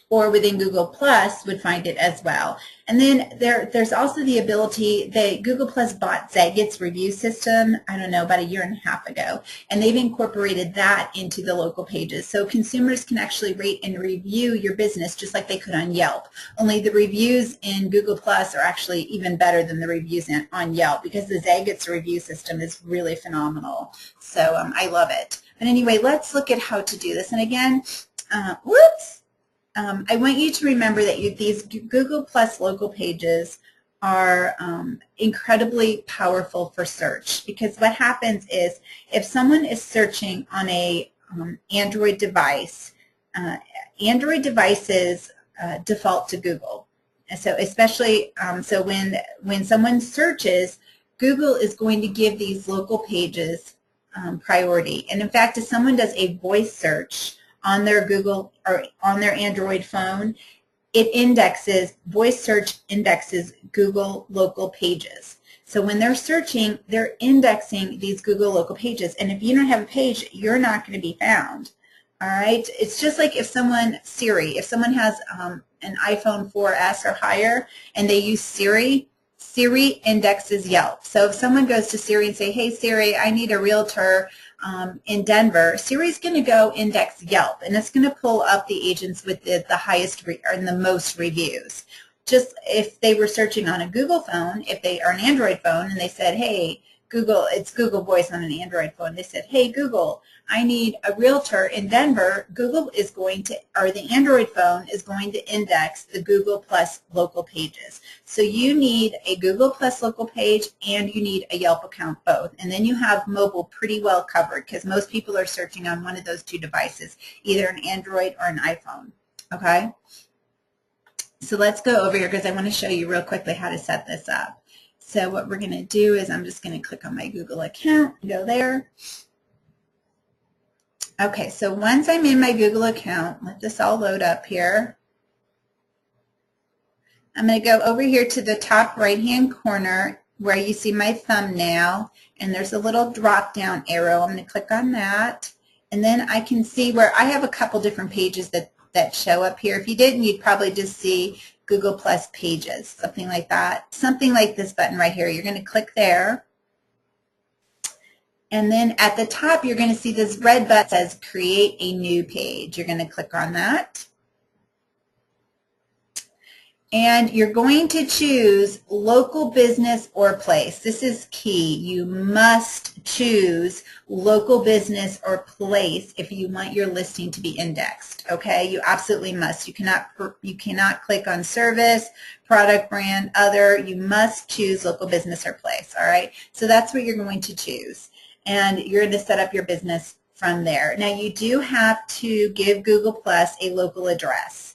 or within Google Plus would find it as well. And then there's also the ability that Google Plus bought Zagit's review system, I don't know, about a year and a half ago, and they've incorporated that into the local pages. So consumers can actually rate and review your business just like they could on Yelp. Only the reviews in Google Plus are actually even better than the reviews on Yelp because the Zagit's review system is really phenomenal. So I love it. But anyway, let's look at how to do this. And again, I want you to remember that these Google Plus local pages are incredibly powerful for search because what happens is if someone is searching on a Android device, Android devices default to Google. And so especially, so when someone searches, Google is going to give these local pages priority. And in fact, if someone does a voice search on their Google or on their Android phone, voice search indexes Google local pages. So when they're searching, they're indexing these Google local pages. And if you don't have a page, you're not going to be found. All right? It's just like if someone has an iPhone 4S or higher and they use Siri indexes Yelp. So if someone goes to Siri and say, hey Siri, I need a realtor in Denver, Siri's going to go index Yelp, and it's going to pull up the agents with the highest and the most reviews. Just if they were searching on a Google phone, if they are an Android phone, and they said, hey, it's Google Voice on an Android phone. They said, hey, Google, I need a realtor in Denver. Google is going to, or the Android phone is going to index the Google Plus local pages. So you need a Google Plus local page and you need a Yelp account both. And then you have mobile pretty well covered because most people are searching on one of those two devices, either an Android or an iPhone. Okay? So let's go over here because I want to show you real quickly how to set this up. So what we're going to do is I'm just going to click on my Google account, go there. Okay, so once I'm in my Google account, let this all load up here. I'm going to go over here to the top right-hand corner where you see my thumbnail, and there's a little drop-down arrow. I'm going to click on that, and then I can see where I have a couple different pages that show up here. If you didn't, you'd probably just see Google Plus pages, something like that. Something like this button right here. You're going to click there. And then at the top, you're going to see this red button that says Create a New Page. You're going to click on that. And you're going to choose local business or place. This is key. You must choose local business or place if you want your listing to be indexed. Okay, you absolutely must. You cannot click on service, product, brand, other. You must choose local business or place. All right, so that's what you're going to choose, and you're going to set up your business from there. Now you do have to give Google Plus a local address.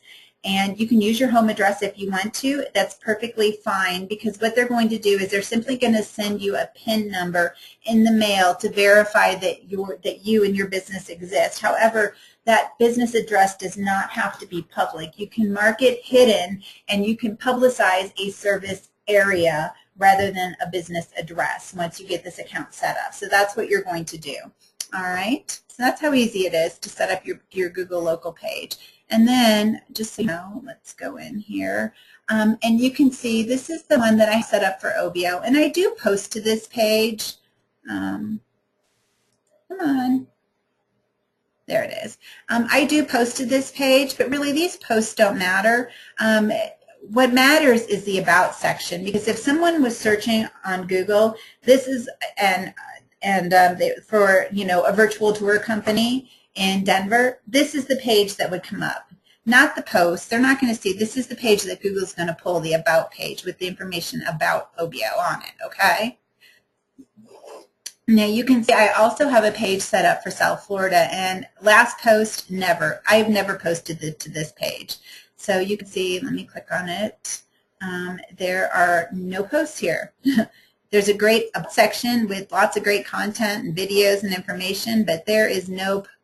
And you can use your home address if you want to. That's perfectly fine because what they're going to do is they're simply going to send you a PIN number in the mail to verify that you and your business exist. However, that business address does not have to be public. You can mark it hidden and you can publicize a service area rather than a business address once you get this account set up. So that's what you're going to do. All right. So that's how easy it is to set up your Google local page. And then, just so you know, let's go in here. And you can see this is the one that I set up for OBO. And I do post to this page. Come on. There it is. I do post to this page, but really these posts don't matter. What matters is the About section, because if someone was searching on Google, this is for a virtual tour company in Denver, this is the page that would come up, not the post. They're not going to see. This is the page that Google's going to pull, the About page with the information about OBO on it, okay? Now you can see I also have a page set up for South Florida, and last post, never. I've never posted to this page. So you can see, let me click on it. There are no posts here. There's a great section with lots of great content and videos and information, but there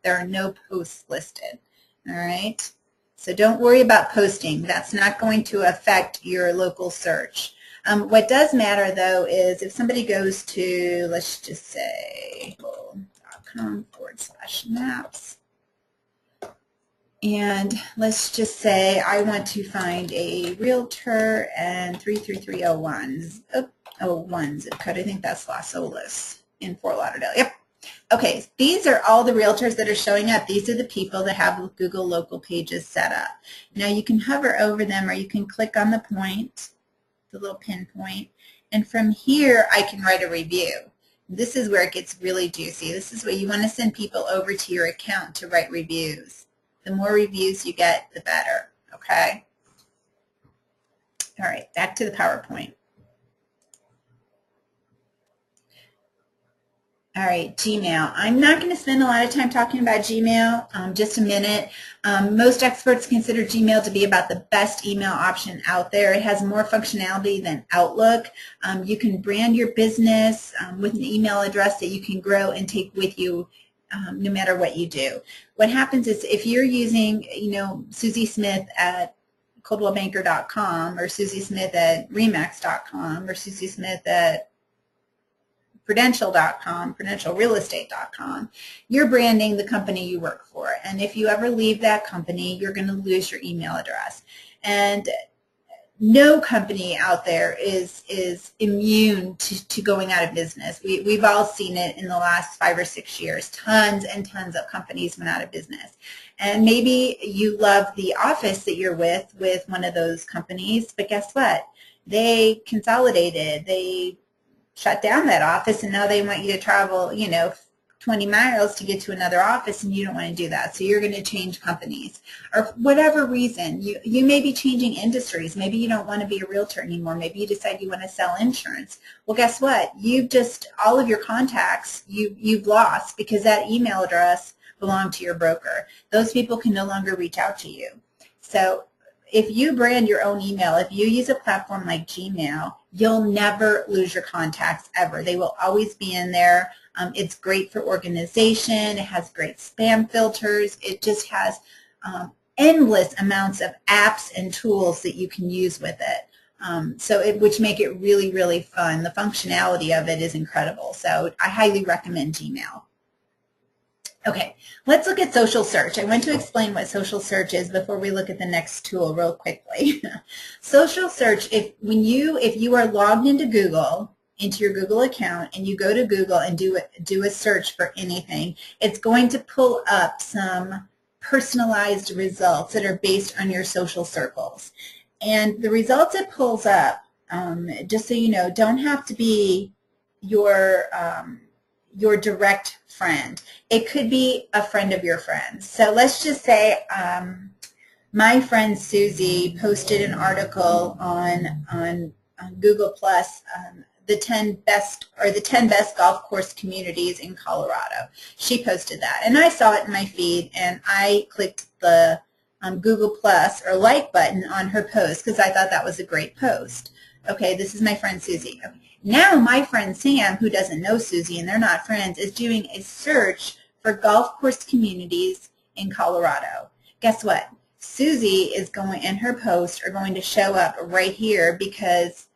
are no posts listed. All right? So don't worry about posting. That's not going to affect your local search. What does matter, though, is if somebody goes to, let's just say, google.com/maps, and let's just say I want to find a realtor and 33301. One zip code. I think that's Las Olas in Fort Lauderdale. Yep. Okay, these are all the realtors that are showing up. These are the people that have Google local pages set up. Now you can hover over them or you can click on the point, the little pinpoint, and from here I can write a review. This is where it gets really juicy. This is where you want to send people over to your account to write reviews. The more reviews you get, the better, okay? All right, back to the PowerPoint. All right, Gmail. I'm not going to spend a lot of time talking about Gmail, just a minute. Most experts consider Gmail to be about the best email option out there. It has more functionality than Outlook. You can brand your business with an email address that you can grow and take with you no matter what you do. What happens is if you're using, Susie Smith at coldwellbanker.com or Susie Smith at remax.com or Susie Smith at prudential.com, prudentialrealestate.com, you're branding the company you work for. And if you ever leave that company, you're going to lose your email address. And no company out there is immune to going out of business. We've all seen it in the last 5 or 6 years. Tons and tons of companies went out of business. And maybe you love the office that you're with one of those companies, but guess what? They consolidated. They shut down that office, and now they want you to travel, 20 miles to get to another office, and you don't want to do that. So you're going to change companies. Or for whatever reason, you may be changing industries. Maybe you don't want to be a realtor anymore. Maybe you decide you want to sell insurance. Well, guess what? All of your contacts, you've lost because that email address belonged to your broker. Those people can no longer reach out to you. So if you brand your own email, if you use a platform like Gmail, you'll never lose your contacts ever. They will always be in there. It's great for organization. It has great spam filters. It just has endless amounts of apps and tools that you can use with it. Which make it really, really fun. The functionality of it is incredible. So I highly recommend Gmail. Okay, let's look at social search. I want to explain what social search is before we look at the next tool real quickly. Social search, if you are logged into Google, into your Google account, and you go to Google and do a search for anything, it's going to pull up some personalized results that are based on your social circles. And the results it pulls up, just so you know, don't have to be your direct friend. It could be a friend of your friends. So let's just say my friend Susie posted an article on Google Plus, the 10 best golf course communities in Colorado. She posted that, and I saw it in my feed, and I clicked the Google Plus or like button on her post because I thought that was a great post. Okay, this is my friend Susie. Okay. Now my friend Sam, who doesn't know Susie and they're not friends, is doing a search for golf course communities in Colorado. Guess what? Susie is going, and her posts are going to show up right here because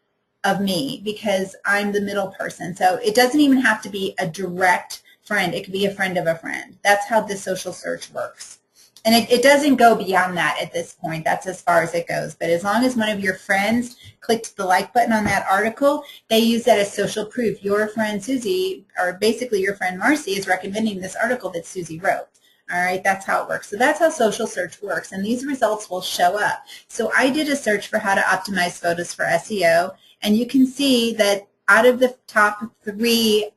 of me, because I'm the middle person. So it doesn't even have to be a direct friend. It could be a friend of a friend. That's how the social search works. And it doesn't go beyond that at this point. That's as far as it goes. But as long as one of your friends clicked the like button on that article, they use that as social proof. Your friend Susie, or basically your friend Marcy, is recommending this article that Susie wrote. All right, that's how it works. So that's how social search works, and these results will show up. So I did a search for how to optimize photos for SEO, and you can see that out of the top 3,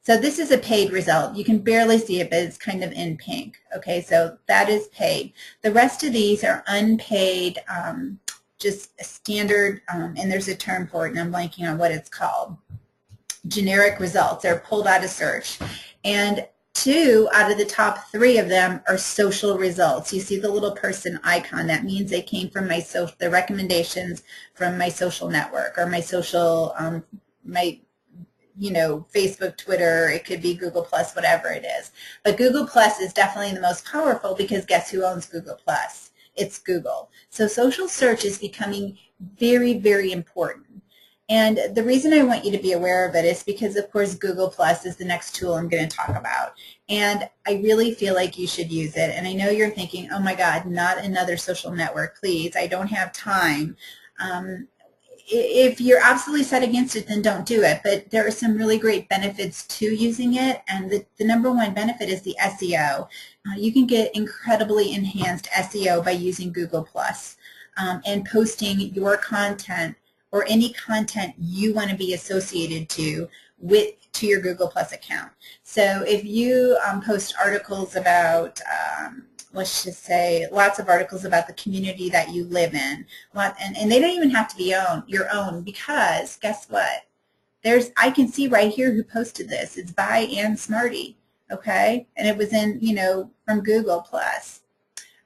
so this is a paid result. You can barely see it, but it's kind of in pink. Okay, so that is paid. The rest of these are unpaid, just standard, and there's a term for it, and I'm blanking on what it's called. Generic results. They're pulled out of search. And 2 out of the top 3 of them are social results. You see the little person icon. That means they came from the recommendations from my social network or my social, Facebook, Twitter, it could be Google Plus, whatever it is. But Google Plus is definitely the most powerful because guess who owns Google Plus? It's Google. So social search is becoming very, very important. And the reason I want you to be aware of it is because, of course, Google Plus is the next tool I'm going to talk about. And I really feel like you should use it. And I know you're thinking, oh my God, not another social network, please. I don't have time. If you're absolutely set against it, then don't do it. But there are some really great benefits to using it, and the number one benefit is the SEO. You can get incredibly enhanced SEO by using Google+, and posting your content or any content you want to be associated to your Google Plus account. So if you post articles about let's just say lots of articles about the community that you live in, and they don't even have to be your own, because guess what? I can see right here who posted this. It's by Ann Smarty, okay? And it was in, from Google Plus.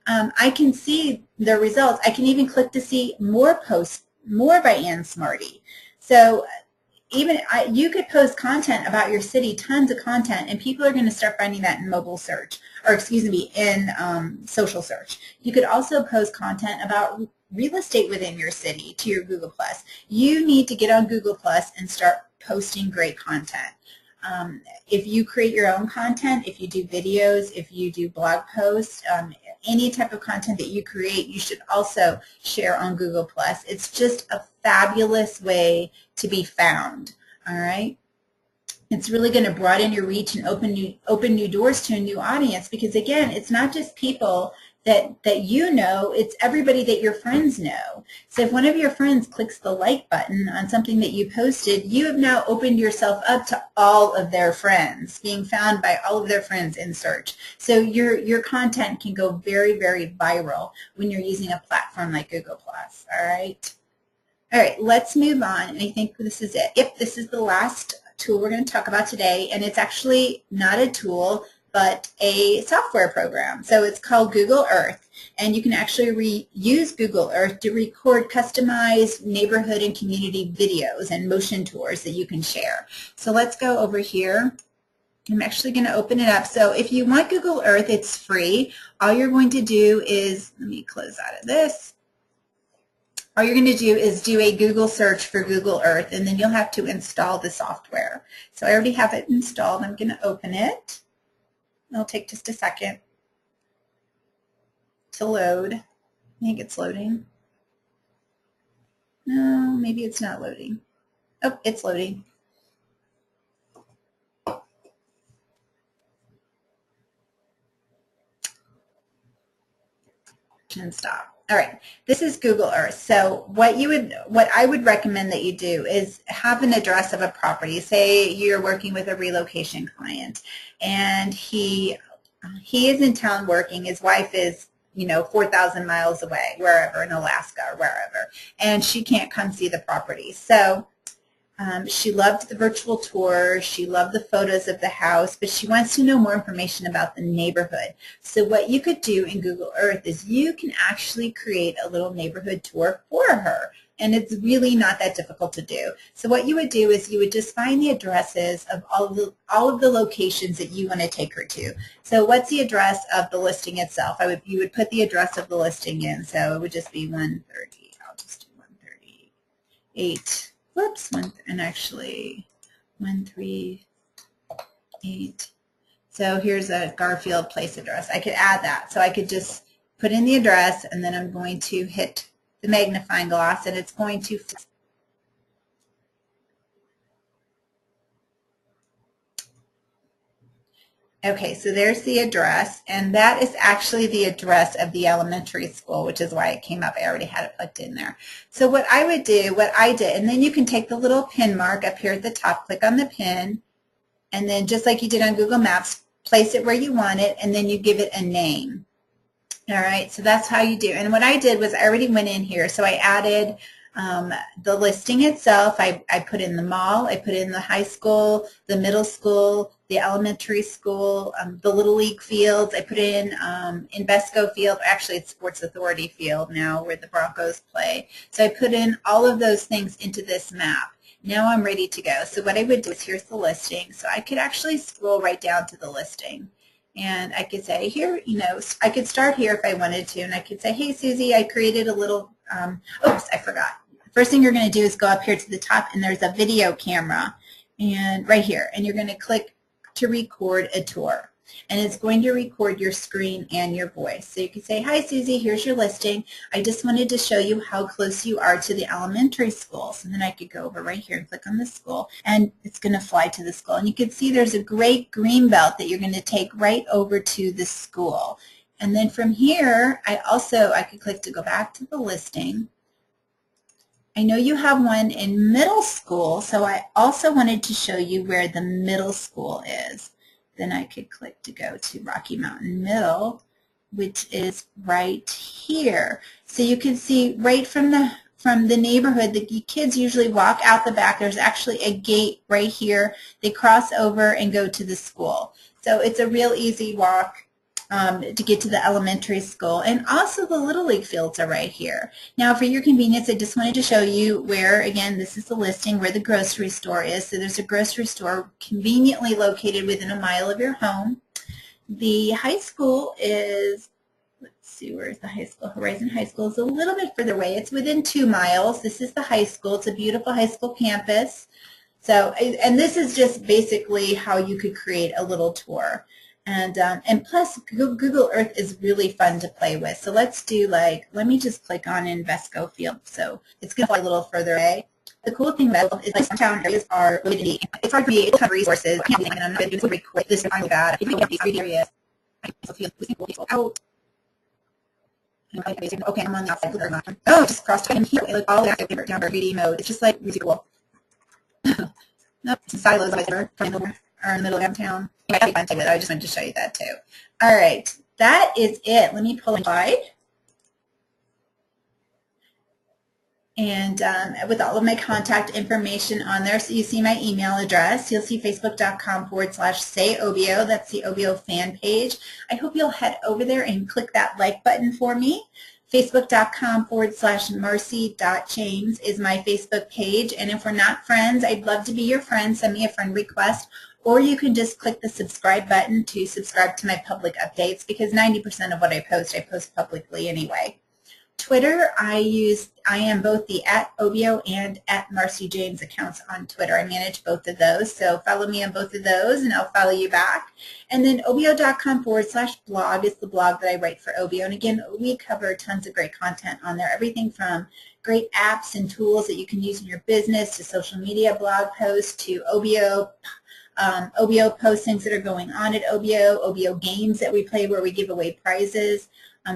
I can see the results. I can even click to see more posts, more by Ann Smarty. So you could post content about your city, tons of content, and people are going to start finding that in mobile search, or excuse me, in social search. You could also post content about real estate within your city to your Google+. You need to get on Google+ and start posting great content. If you create your own content, if you do videos, if you do blog posts, any type of content that you create, you should also share on Google+. It's just a fabulous way to be found, all right? It's really going to broaden your reach and open new doors to a new audience, because, again, it's not just people that you know, it's everybody that your friends know. So if one of your friends clicks the like button on something that you posted, you have now opened yourself up to all of their friends, being found by all of their friends in search. So your content can go very, very viral when you're using a platform like Google+. All right? All right, let's move on. And I think this is it. Yep, this is the last tool we're going to talk about today, and it's actually not a tool, but a software program. So it's called Google Earth, and you can actually use Google Earth to record customized neighborhood and community videos and motion tours that you can share. So let's go over here. I'm actually going to open it up. So if you want Google Earth, it's free. All you're going to do is, let me close out of this. All you're going to do is do a Google search for Google Earth, and then you'll have to install the software. So I already have it installed. I'm going to open it. It'll take just a second to load. I think it's loading. No, maybe it's not loading. Oh, it's loading. And stop. All right, this is Google Earth. So what I would recommend that you do is have an address of a property. Say you're working with a relocation client, and he is in town working. His wife is 4,000 miles away, wherever, in Alaska or wherever, and she can't come see the property. So she loved the virtual tour, she loved the photos of the house, but she wants to know more information about the neighborhood. So what you could do in Google Earth is you can actually create a little neighborhood tour for her. And it's really not that difficult to do. So what you would do is you would just find the addresses of all of the locations that you want to take her to. So what's the address of the listing itself? You would put the address of the listing in. So it would just be 130. I'll just do 138. Whoops, and actually 138. So here's a Garfield place address. I could add that. So I could just put in the address, and then I'm going to hit the magnifying glass, and it's going to. Okay, so there's the address, and that is actually the address of the elementary school, which is why it came up. I already had it plugged in there. So what I would do, what I did, and then you can take the little pin mark up here at the top, click on the pin, and then just like you did on Google Maps, place it where you want it, and then you give it a name. All right, so that's how you do. And what I did was I already went in here, so I added the listing itself. I put in the mall, I put in the high school, the middle school, the elementary school, the Little League fields. I put in Invesco Field. Actually, it's Sports Authority Field now where the Broncos play. So I put in all of those things into this map. Now I'm ready to go. So what I would do is here's the listing. So I could actually scroll right down to the listing. And I could say here, I could start here if I wanted to, and I could say, hey, Susie, I created a little, oops, I forgot. First thing you're going to do is go up here to the top, and there's a video camera, and right here, and you're going to click to record a tour. And it's going to record your screen and your voice. So you can say, hi, Susie, here's your listing. I just wanted to show you how close you are to the elementary schools. And then I could go over right here and click on the school, and it's going to fly to the school. And you can see there's a great green belt that you're going to take right over to the school. And then from here, I could click to go back to the listing. I know you have one in middle school, so I also wanted to show you where the middle school is. Then I could click to go to Rocky Mountain Middle, which is right here. So you can see right from the neighborhood, the kids usually walk out the back. There's actually a gate right here. They cross over and go to the school. So it's a real easy walk to get to the elementary school. And also the Little League fields are right here. Now for your convenience, I just wanted to show you where, again, this is the listing where the grocery store is. So there's a grocery store conveniently located within a mile of your home. The high school is, let's see, where's the high school? Horizon High School is a little bit further away. It's within 2 miles. This is the high school. It's a beautiful high school campus. So, and this is just basically how you could create a little tour. And plus, Google Earth is really fun to play with. So let's do let me just click on Invesco Field. So it's going to fly a little further away. The cool thing about it is some town areas are limited. It's hard for me to have resources. I can't do anything, and I'm not going to do this very quick. This is really bad. If you have these areas, I feel out. Okay, I'm on the outside. Oh, just crossed in here. Like all the favorite down 3D mode. It's just like really cool. Nope, some silos over or in the middle of downtown. I just wanted to show you that too. All right, that is it. Let me pull a slide. And with all of my contact information on there, so you see my email address. You'll see facebook.com/sayobio. That's the OBO fan page. I hope you'll head over there and click that like button for me. Facebook.com/marcy.james is my Facebook page. And if we're not friends, I'd love to be your friend. Send me a friend request. Or you can just click the subscribe button to subscribe to my public updates, because 90% of what I post publicly anyway. Twitter, I am both the @OBO and @MarcyJames accounts on Twitter. I manage both of those, so follow me on both of those and I'll follow you back. And then OBO.com/blog is the blog that I write for OBO. And again, we cover tons of great content on there, everything from great apps and tools that you can use in your business to social media blog posts to OBO postings that are going on at OBO games that we play where we give away prizes.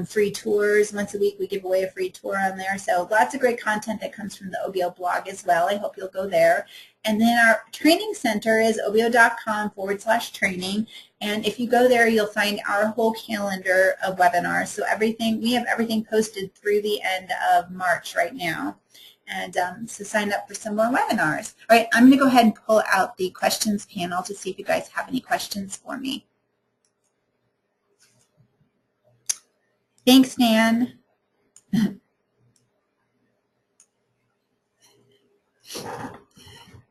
Free tours. Once a week we give away a free tour on there. So lots of great content that comes from the OBO blog as well. I hope you'll go there. And then our training center is OBO.com/training. And if you go there, you'll find our whole calendar of webinars. So we have everything posted through the end of March right now. And so sign up for some more webinars. All right, I'm going to go ahead and pull out the questions panel to see if you guys have any questions for me. Thanks, Nan.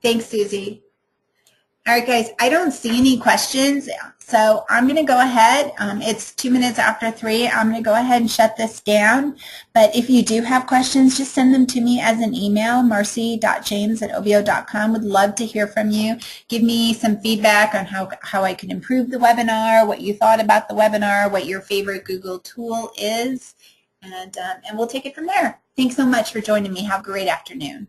Thanks, Susie. All right, guys, I don't see any questions, so I'm going to go ahead. It's 2 minutes after 3. I'm going to go ahead and shut this down. But if you do have questions, just send them to me as an email, marcy.james@obo.com. Would love to hear from you. Give me some feedback on how I can improve the webinar, what you thought about the webinar, what your favorite Google tool is, and we'll take it from there. Thanks so much for joining me. Have a great afternoon.